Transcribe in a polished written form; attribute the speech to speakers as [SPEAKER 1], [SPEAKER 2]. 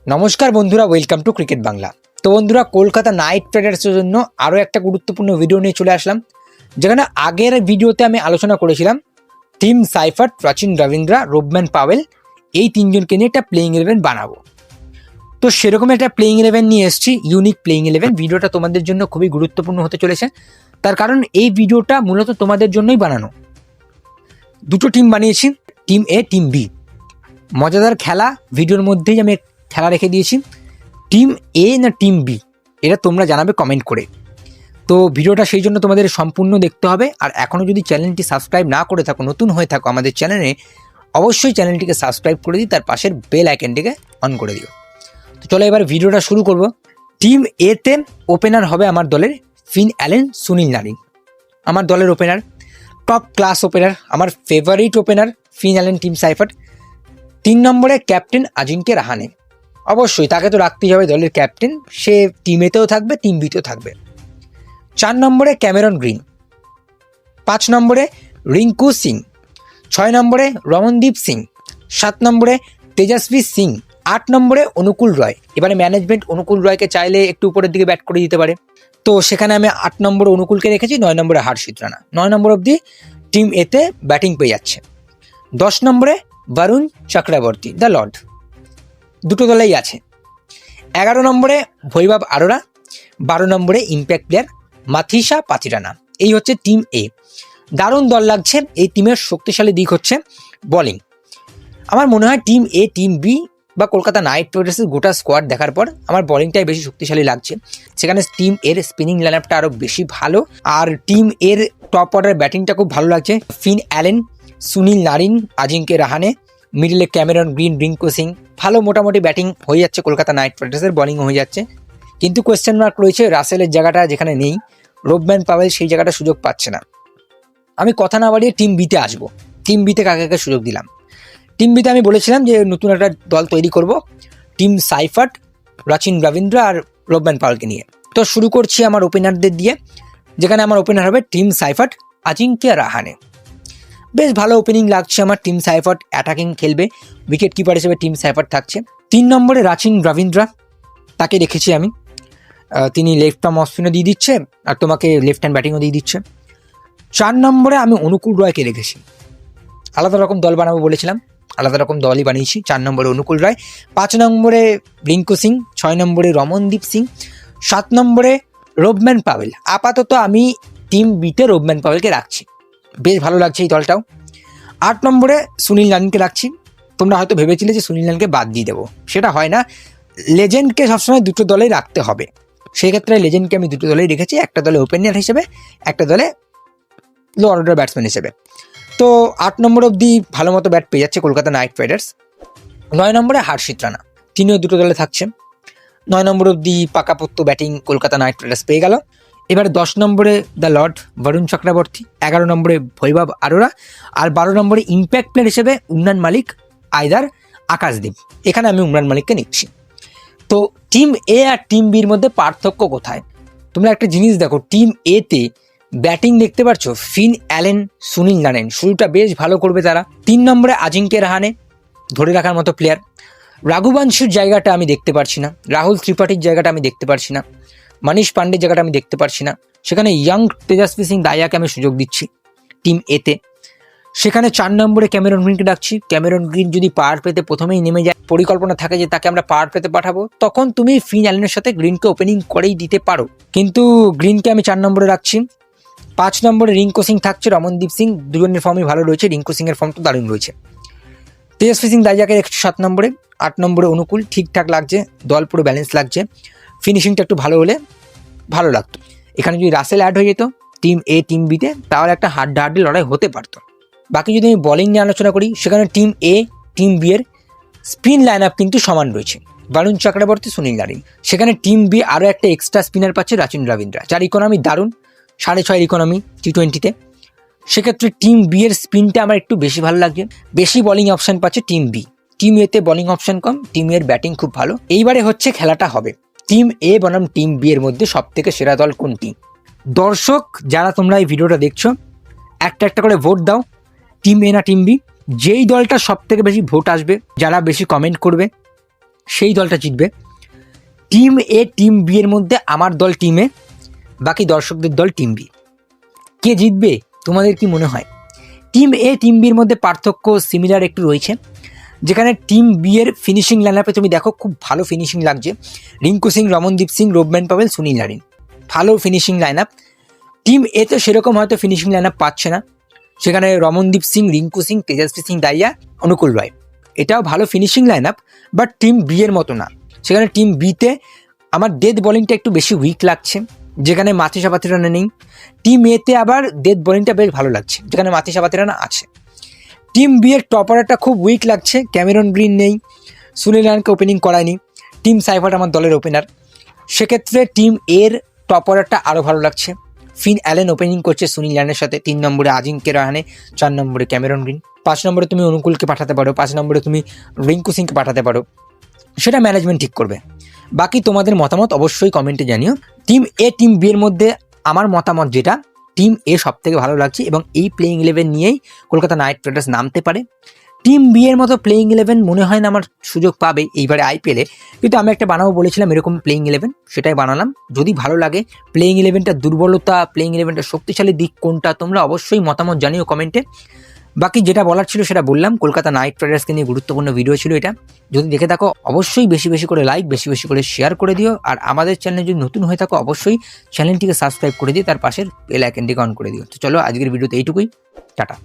[SPEAKER 1] নমস্কার বন্ধুরা, welcome to cricket Bangla. তো বন্ধুরা, কলকাতা নাইট রাইডার্সের জন্য আরও একটা গুরুত্বপূর্ণ ভিডিও নিয়ে চলে আসলাম, যেখানে আগের ভিডিওতে আমি আলোচনা করেছিলাম team Seifert, Rachin Rabindra, Rovman Powell এই তিনজনকে নিয়ে একটা প্লেইং 11 বানাবো। তো সেরকম একটা প্লেইং 11 নিয়ে এসেছি, ইউনিক প্লেইং 11। ভিডিওটা তোমাদের জন্য খুবই গুরুত্বপূর্ণ হতে চলেছে, তার কারণ এই ভিডিওটা মূলত তোমাদের জন্যই বানানো। দুটো টিম বানিয়েছি, টিম এ, টিম বি। মজাদার খেলা, ভিডিওর মধ্যেই আমি খেলা রেখে দিয়েছি। টিম এ না টিম বি, এটা তোমরা জানাবে কমেন্ট করে। তো ভিডিওটা সেই জন্য তোমাদের সম্পূর্ণ দেখতে হবে। আর এখনও যদি চ্যানেলটি সাবস্ক্রাইব না করে থাকো, নতুন হয়ে থাকো আমাদের চ্যানেলে, অবশ্যই চ্যানেলটিকে সাবস্ক্রাইব করে দিই, তার পাশের বেল আইকনটিকে অন করে দিও। তো চলো এবার ভিডিওটা শুরু করব। টিম এতে ওপেনার হবে আমার দলের ফিন অ্যালেন, সুনীল নারিন। আমার দলের ওপেনার, টপ ক্লাস ওপেনার, আমার favourite opener Finn Allen, Tim Seifert. 3 নম্বরে ক্যাপ্টেন আজিঙ্কে রাহানে, অবশ্যই তাকে তো রাখতেই হবে দলের ক্যাপ্টেন, সে টিম এতেও থাকবে, টিম বিতেও থাকবে। 4 নম্বরে ক্যামেরন গ্রিন, 5 নম্বরে রিঙ্কু সিং, 6 নম্বরে রমনদীপ সিং, 7 নম্বরে তেজস্বী সিং, 8 নম্বরে অনুকূল রয়। এবারে ম্যানেজমেন্ট অনুকূল রয়কে চাইলে একটু উপরের দিকে ব্যাট করে দিতে পারে, তো সেখানে আমি 8 নম্বরে অনুকূলকে রেখেছি, 9 নম্বরে হর্ষিত রানা। 9 নম্বর অবধি টিম এতে ব্যাটিং পেয়ে যাচ্ছে। 10 নম্বরে বরুণ চক্রবর্তী, দ্য লর্ড, দুটো দলেই আছে। 11 নম্বরে বৈভব আরোরা, 12 নম্বরে ইম্প্যাক্ট প্লেয়ার মাথিসা পাতিরানা। এই হচ্ছে টিম এ। দারুণ দল লাগছে। এই টিমের শক্তিশালী দিক হচ্ছে বোলিং। আমার মনে হয় টিম এ, টিম বি বা কলকাতা নাইট রাইডার্সের গোটা স্কোয়াড দেখার পর আমার বোলিংটাই বেশি শক্তিশালী লাগছে। সেখানে টিম এর স্পিনিং লাইনআপটা আরও বেশি ভালো, আর টিম এর টপ অর্ডার ব্যাটিংটা খুব ভালো লাগছে। Finn Allen, Sunil Narine, Ajinkya Rahane, মিডলে ক্যামেরন গ্রিন, রিঙ্কু সিং, ভালো মোটামুটি ব্যাটিং হয়ে যাচ্ছে কলকাতা নাইট রাইডার্সের, বোলিং হয়ে যাচ্ছে। কিন্তু কোয়েশ্চেন মার্ক রয়েছে রাসেলের জায়গাটা যেখানে নেই, রোবম্যান পাওয়েল সেই জায়গাটা সুযোগ পাচ্ছে না। আমি কথা না বাড়িয়ে টিম বিতে আসবো। টিম বিতে কাকে কাকে সুযোগ দিলাম? টিম বিতে আমি বলেছিলাম যে নতুন একটা দল তৈরি করব, টিম সাইফার্ট, রাচিন রবীন্দ্রা আর রোবম্যান পাওয়েলকে নিয়ে। তো শুরু করছি আমার ওপেনারদের দিয়ে, যেখানে আমার ওপেনার হবে টিম সাইফার্ট, আজিঙ্কে রাহানে। বেশ ভালো ওপেনিং লাগছে আমার। টিম সাইফার্ট অ্যাটাকিং খেলবে, উইকেট কিপার হিসেবে টিম সাইফার্ট থাকছে। 3 নম্বরে রাচিন রবীন্দ্রা, তাকে রেখেছি আমি। তিনি লেফট আর্ম অফ স্পিনও দিয়ে দিচ্ছে আর তোমাকে লেফট হ্যান্ড ব্যাটিংও দিয়ে দিচ্ছে। 4 নম্বরে আমি অনুকূল রয়কে রেখেছি। আলাদা রকম দল বানাবো বলেছিলাম, আলাদা রকম দলই বানিয়েছি। 4 নম্বরে অনুকূল রয়, 5 নম্বরে রিঙ্কু সিং, 6 নম্বরে রমনদীপ সিং, 7 নম্বরে রোবম্যান পাওয়েল। আপাতত আমি টিম বিতে রোবম্যান পাওয়েলকে রাখছি, বেশ ভালো লাগছে এই দলটাও। 8 নম্বরে সুনীল নারিনকে রাখছি। তোমরা হয়তো ভেবেছিলে যে সুনীল নারিনকে বাদ দিয়ে দেবো, সেটা হয় না। লেজেন্ডকে সবসময় দুটো দলেই রাখতে হবে, সেক্ষেত্রে লেজেন্ডকে আমি দুটো দলেই রেখেছি, একটা দলে ওপেনার হিসেবে, একটা দলে লো অর্ডার ব্যাটসম্যান হিসেবে। তো 8 নম্বর অবধি ভালো মতো ব্যাট পেয়ে যাচ্ছে কলকাতা নাইট রাইডার্স। 9 নম্বরে হর্ষিত রানা, তিনিও দুটো দলে থাকছে। 9 নম্বর অবধি পাকাপোক্ত ব্যাটিং কলকাতা নাইট রাইডার্স পেয়ে গেল। এবারে 10 নম্বরে দ্য লর্ড বরুণ চক্রবর্তী, 11 নম্বরে বৈভব আরোরা, আর 12 নম্বরে ইম্প্যাক্ট প্লেয়ার হিসেবে উমরান মালিক, আইদার আকাশদীপ। এখানে আমি উমরান মালিককে নিচ্ছি। তো টিম এ আর টিম বির মধ্যে পার্থক্য কোথায়? তোমরা একটা জিনিস দেখো, টিম এতে ব্যাটিং দেখতে পাচ্ছ ফিন অ্যালেন, সুনীল নারিন, শুরুটা বেশ ভালো করবে তারা। 3 নম্বরে আজিঙ্কে রাহানে, ধরে রাখার মতো প্লেয়ার। রাঘুবংশীর জায়গাটা আমি দেখতে পারছি না, রাহুল ত্রিপাঠীর জায়গাটা আমি দেখতে পারছি না, মনীষ পান্ডের জায়গাটা আমি দেখতে পারছি না। সেখানে ইয়াং তেজস্বী সিং দাইয়াকে আমি সুযোগ দিচ্ছি টিম এতে। সেখানে 4 নম্বরে ক্যামেরন গ্রিনকে ডাকছি। ক্যামেরন গ্রিন যদি পাওয়ার পেতে প্রথমেই নেমে যায়, পরিকল্পনা থাকে যে তাকে আমরা পাওয়ার পেতে পাঠাবো, তখন তুমি ফিন অ্যালেনের সাথে গ্রিনকে ওপেনিং করেই দিতে পারো, কিন্তু গ্রিনকে আমি 4 নম্বরে রাখছি। 5 নম্বরে রিঙ্কু সিং থাকছে, রমনদীপ সিং, দুজনের ফর্মই ভালো রয়েছে, রিঙ্কু সিং এর ফর্ম তো দারুণ রয়েছে। তেজস্বী সিং দাইয়াকে রেখেছি 7 নম্বরে। 8 নম্বরে অনুকূল, ঠিকঠাক লাগছে, দল পুরো ব্যালেন্স লাগছে, ফিনিশিংটা একটু ভালো হলে ভালো লাগতো। এখানে যদি রাসেল অ্যাড হয়ে যেত টিম এ টিম বিতে, তাহলে একটা হাড্ডাহাড্ডি লড়াই হতে পারতো। বাকি যদি আমি বোলিং নিয়ে আলোচনা করি, সেখানে টিম এ টিম বি এর স্পিন লাইন আপ কিন্তু সমান রয়েছে, বরুণ চক্রবর্তী, সুনীল নারিন। সেখানে টিম বি আরও একটা এক্সট্রা স্পিনার পাচ্ছে রাচিন রবীন্দ্রা, যার ইকোনমি দারুণ, 6.5 ইকোনমি T20-তে। সেক্ষেত্রে টিম বি এর স্পিনটা আমার একটু বেশি ভালো লাগছে, বেশি বোলিং অপশান পাচ্ছে টিম বি। টিম এতে বোলিং অপশান কম, টিম এর ব্যাটিং খুব ভালো। এইবারে হচ্ছে খেলাটা হবে টিম এ বনাম টিম বি এর মধ্যে সব থেকে সেরা দল কোনটি। দর্শক যারা তোমরা এই ভিডিওটা দেখছো, একটা একটা করে ভোট দাও, টিম এ না টিম বি। যেই দলটা সব থেকে বেশি ভোট আসবে, যারা বেশি কমেন্ট করবে, সেই দলটা জিতবে। টিম এ টিম বি এর মধ্যে আমার দল টিম এ, বাকি দর্শকদের দল টিম বি। কে জিতবে তোমাদের কি মনে হয়? টিম এ টিম বির মধ্যে পার্থক্য সিমিলার একটু রয়েছে, যেখানে টিম বি এর ফিনিশিং লাইনআপে তুমি দেখো খুব ভালো ফিনিশিং লাগছে। রিঙ্কু সিং, রমনদীপ সিং, রোবম্যান পাভেল, সুনীল নারিন, ভালো ফিনিশিং লাইনআপ। টিম এ তো সেরকম হয়তো ফিনিশিং লাইনআপ পাচ্ছে না, সেখানে রমনদীপ সিং, রিঙ্কু সিং, তেজস্বী সিং দাইয়া, অনুকূল রয়, এটাও ভালো finishing lineup, but team B এর মতো না। সেখানে টিম বিতে আমার ডেথ বোলিংটা একটু বেশি উইক লাগছে, যেখানে মাথিসা পাতিরানা নেই। টিম এতে আবার ডেথ বোলিংটা বেশ ভালো লাগছে, যেখানে মাথিসা পাতিরানা আছে। টিম বি এর টপ অর্ডারটা খুব উইক লাগছে, ক্যামেরন গ্রিন নেই, সুনীল নারায়ণকে ওপেনিং করায়নি, টিম সাইফার্ট আমার দলের ওপেনার। সেক্ষেত্রে টিম এর টপ অর্ডারটা আরও ভালো লাগছে। ফিন অ্যালেন ওপেনিং করছে সুনীল নারায়ণের সাথে, 3 নম্বরে আজিঙ্ক্য রাহানে, 4 নম্বরে ক্যামেরন গ্রিন, 5 নম্বরে তুমি অনুকূলকে পাঠাতে পারো, 5 নম্বরে তুমি রিঙ্কু সিংকে পাঠাতে পারো, সেটা ম্যানেজমেন্ট ঠিক করবে। বাকি তোমাদের মতামত অবশ্যই কমেন্টে জানিও। টিম এ টিম বি এর মধ্যে আমার মতামত যেটা, টিম এ সব থেকে ভালো লাগছে এবং এই প্লেইং 11 নিয়েই কলকাতা নাইট রাইডার্স নামতে পারে। টিম বি এর মতো প্লেইং 11 মনে হয় না আমার সুযোগ পাবে এইবারে আইপিএলে, কিন্তু আমি একটা বানাবো বলেছিলাম এরকম প্লেইং 11, সেটাই বানালাম। যদি ভালো লাগে প্লেইং 11টা দুর্বলতা, প্লেইং 11টা শক্তিশালী দিক কোনটা, তোমরা অবশ্যই মতামত জানিও কমেন্টে। বাকি যেটা বলার ছিল সেটা বললাম। কলকাতা নাইট রাইডার্সকে নিয়ে গুরুত্বপূর্ণ ভিডিও ছিল এটা। যদি দেখে থাকো অবশ্যই বেশি বেশি করে লাইক, বেশি বেশি করে শেয়ার করে দিও। আর আমাদের চ্যানেলে যদি নতুন হয়ে থাকো অবশ্যই চ্যানেলটিকে সাবস্ক্রাইব করে দিও, তার পাশের বেল আইকনটিকে অন করে দিও। তো চলো আজকের ভিডিওতে এইটুকুই, টাটা।